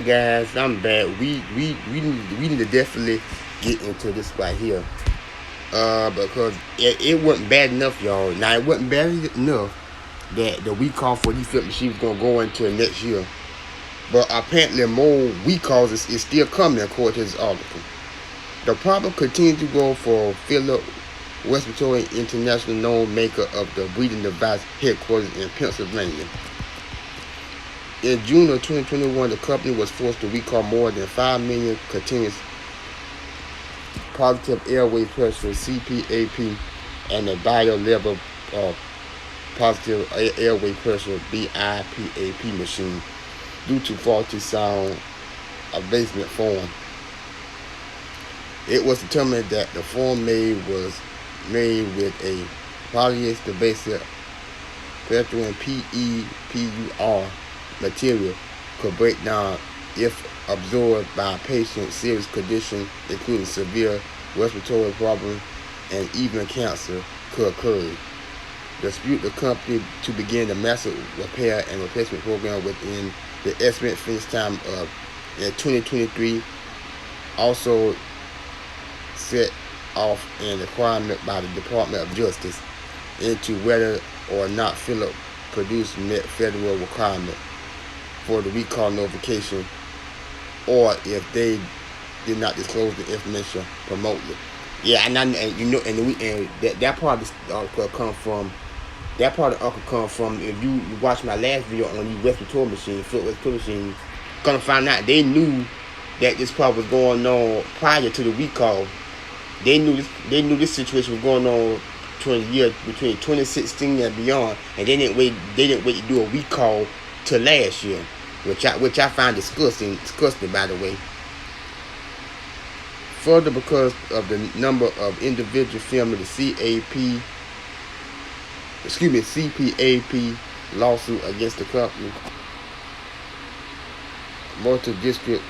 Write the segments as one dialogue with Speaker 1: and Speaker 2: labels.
Speaker 1: guys, I'm back. We need to definitely get into this right here. Because it wasn't bad enough, y'all. Now it wasn't bad enough that the recall for these flip machines gonna go into next year. But apparently more recalls is still coming according to this article. The problem continues to grow for Philip Respiratory International, known maker of the breathing device headquartered in Pennsylvania. In June of 2021, the company was forced to recall more than 5 million continuous positive airway pressure (CPAP) and a bio-level positive airway pressure (BiPAP) machine due to faulty sound abasement form. It was determined that the form was made with a polyester-based Pethrin PEPUR material could break down if absorbed by a patient's serious condition, including severe respiratory problems and even cancer, could occur. Dispute the company to begin the massive repair and replacement program within the estimated finish time of in 2023. Also set off an requirement by the Department of Justice into whether or not Philip produced met federal requirement for the recall notification, or if they did not disclose the information remotely. Yeah, and that part of the article come from. That part of the article come from. If you watch my last video on the respiratory machine, foot respiratory machine, gonna find out they knew that this problem was going on prior to the recall. They knew this situation was going on between 2016 and beyond, and they didn't wait to do a recall to last year, which I find disgusting by the way. Further, because of the number of individual filming the CPAP lawsuit against the company, multi-district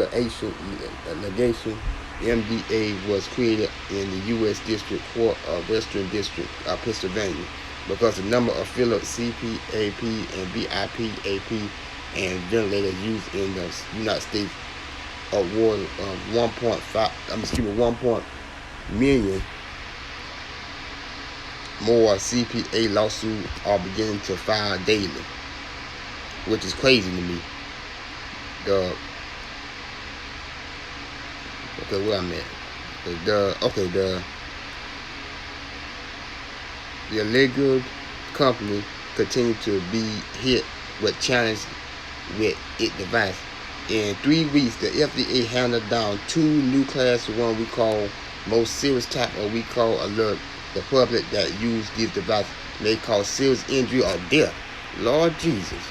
Speaker 1: litigation (MDA) was created in the U.S. District Court of Western District of Pennsylvania because the number of Philips CPAP and BiPAP and ventilators used in the United States award of 1 million more CPA lawsuits are beginning to file daily, which is crazy to me. The illegal company continued to be hit with challenge with its device. In 3 weeks, the FDA handed down 2 new class 1 recall. Most serious type of recall alert the public that use these devices may cause serious injury or death. Lord Jesus.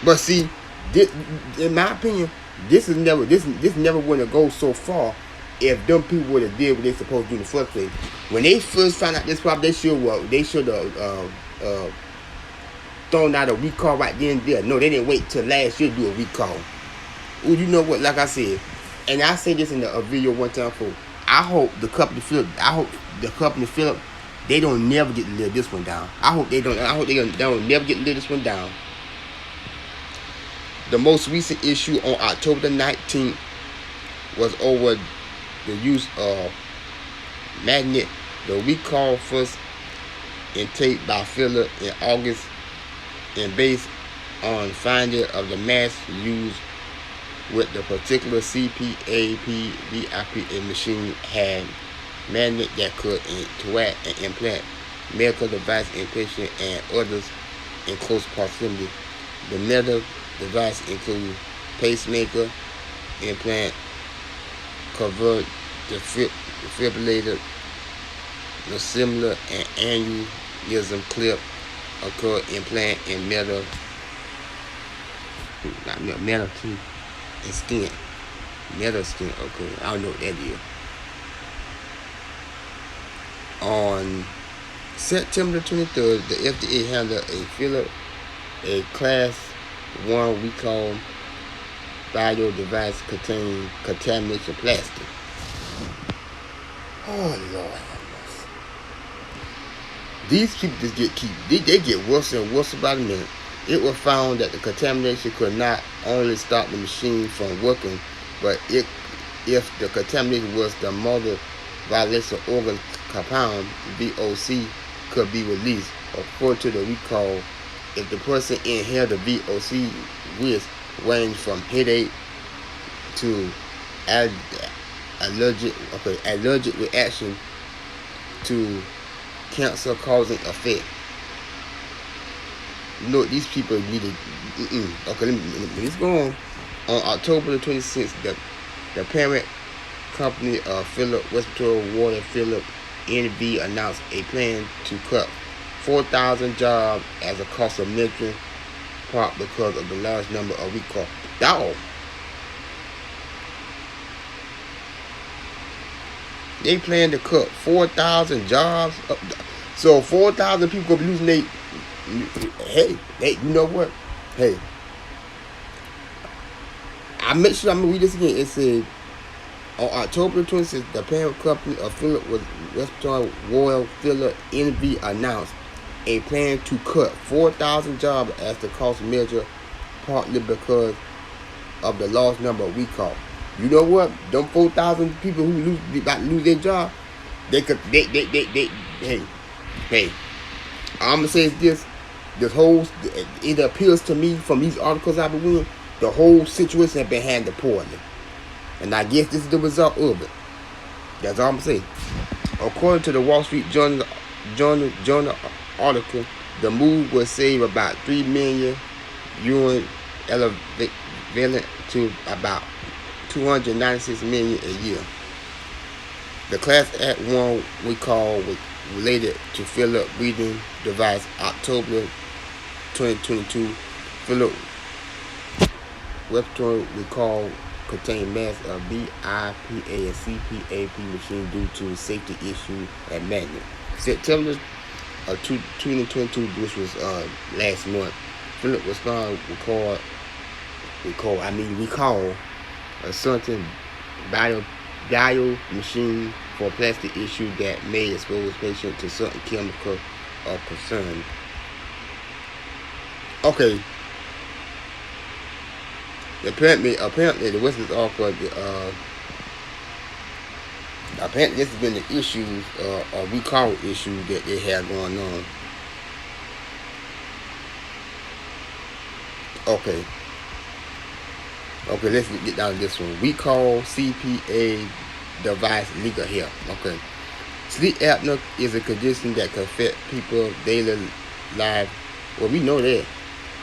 Speaker 1: But see, this, in my opinion, this never would have go so far if them people would have did what they supposed to do in the first place. When they first found out this problem, they should have thrown out a recall right then and there. No, they didn't wait till last year to do a recall. Oh, you know what? Like I said, and I say this in a video one time for. I hope the company Philip, they don't never get to live this one down. I hope they don't never get to live this one down. The most recent issue on October 19th was over the use of magnet. The recall first intake by Philip in August and based on finding of the mass used with the particular CPAP BiPAP machine had magnet that could interact and implant medical device in patient and others in close proximity. The medical device includes pacemaker, implant, convert, defibrillator, the similar and aneurysm clip, occur implant in metal too. And skin. Metal skin. Okay, I don't know what that is. On September 23rd, the FDA handled a class 1 recall bio device containing contamination plastic. Oh Lord. These people just they get worse and worse by the minute. It was found that the contamination could not only stop the machine from working, but if the contamination was the motor violation organ compound, VOC, could be released. According to the recall, if the person inhaled the VOC, risk range from headache to allergic reaction to cancer-causing effect. You know, these people needed. Okay, let's go on. On October the 26th, the parent company of Phillips Respiratory Water, Phillips NV, announced a plan to cut 4,000 jobs as a cost of measure, part because of the large number of recalls. Dog. They plan to cut 4,000 jobs. So 4,000 people gonna be losing their. Hey, you know what? Hey, I make sure I'm gonna read this again. It said on October 26th, the parent company of Phillips Respiratory Royal Phillips NV announced a plan to cut 4,000 jobs as the cost measure, partly because of the large number of recalls. You know what? Them 4,000 people who about to lose their job, hey, I'm gonna say this whole, it appears to me from these articles I've been reading, the whole situation has been handled poorly, and I guess this is the result of it. That's all I'm saying. According to the Wall Street Journal article, the move will save about $3 million, equivalent to about $296 million a year. The Class Act 1 recall was related to Phillips breathing device. October 2022, Phillips respiratory recall contained mass of BIPA and CPAP machine due to safety issue at Magnet. September of 2022, which was last month, Phillips responded recall a certain bio machine for plastic issue that may expose patients to certain chemical of concern. Okay. Apparently the Western article, apparently this has been the issues, a recall issue that they have going on. Okay, let's get down to this one. Recall CPA device legal here. Okay. Sleep apnea is a condition that can affect people's daily life. Well, we know that.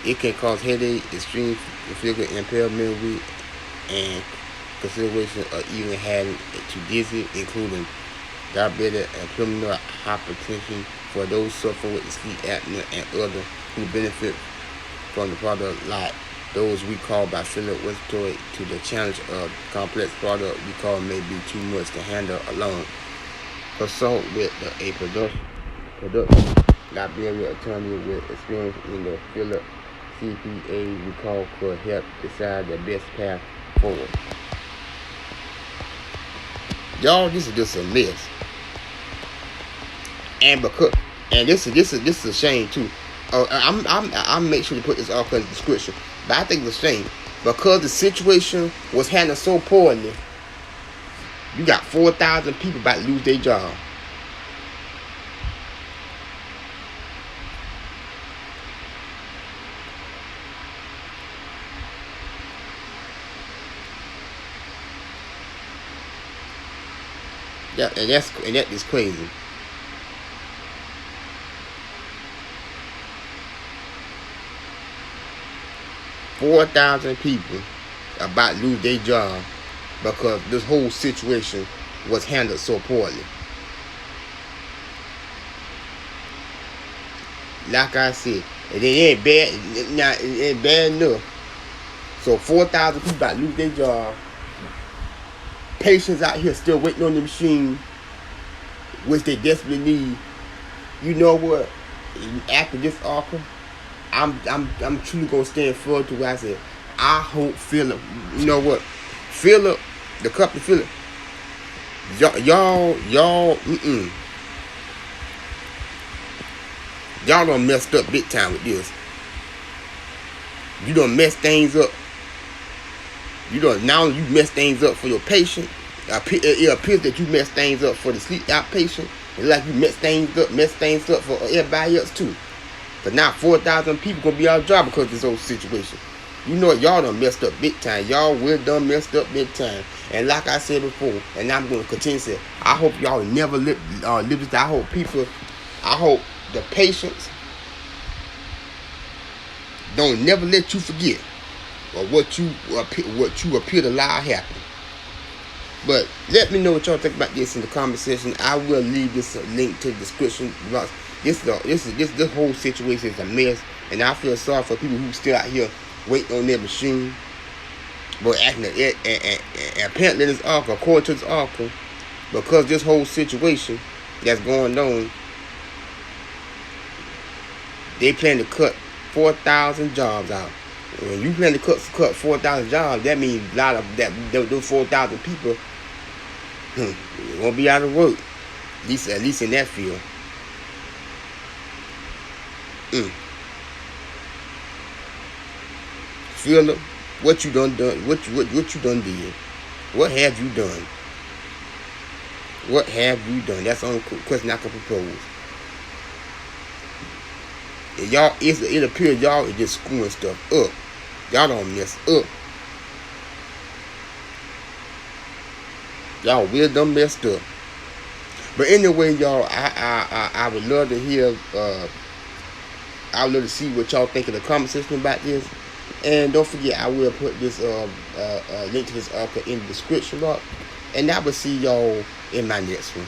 Speaker 1: It can cause headache, extreme physical impairment, and consideration of even having to dizzy, including diabetes and pulmonary hypertension for those suffering with sleep apnea and others who benefit from the product, like those recalled by Phillips Respiratory. To the challenge of complex product recall may be too much to handle alone. Consult with a production library attorney with experience in the Phillips CPA recall could help decide the best path forward. Y'all, this is just a mess. And this is a shame too. I'm make sure to put this article in the description. But I think it's a shame because the situation was handled so poorly. You got 4,000 people about to lose their job. Yeah, and that is crazy. $4,000 people about to lose their job because this whole situation was handled so poorly. Like I said, it ain't bad. Now it ain't bad enough. So 4,000 people about to lose their job. Patients out here still waiting on the machine, which they desperately need. You know what? After this article, I'm truly gonna stand forward to what I said. I hope Phillips, you know what? Phillips, the company Phillips, y'all done messed up big time with this. You done mess things up. Now you mess things up for your patient. It appears that you mess things up for the sleep outpatient. It's like you mess things up for everybody else too. But now 4,000 people gonna be out of job because of this whole situation. You know what? Y'all done messed up big time. Y'all will done messed up big time. And like I said before, and I'm gonna continue to say, I hope y'all never live this. I hope the patients don't never let you forget or what you appear to allow happen. But let me know what y'all think about this in the comment section. I will leave this link to the description box. This whole situation is a mess, and I feel sorry for people who still out here waiting on their machine. But apparently this article, according to this article, because this whole situation that's going on, they plan to cut 4,000 jobs out. When you plan to cut 4,000 jobs, that means a lot of those 4,000 people won't be out of work. At least in that field. Philip, what you done? What you done did? What have you done? What have you done? That's the only question I can propose. And y'all, it appears y'all is just screwing stuff up. Y'all don't mess up. Y'all really done messed up. But anyway, y'all, I would love to hear. I would love to see what y'all think in the comment section about this. And don't forget, I will put this link to this article in the description box. And I will see y'all in my next one.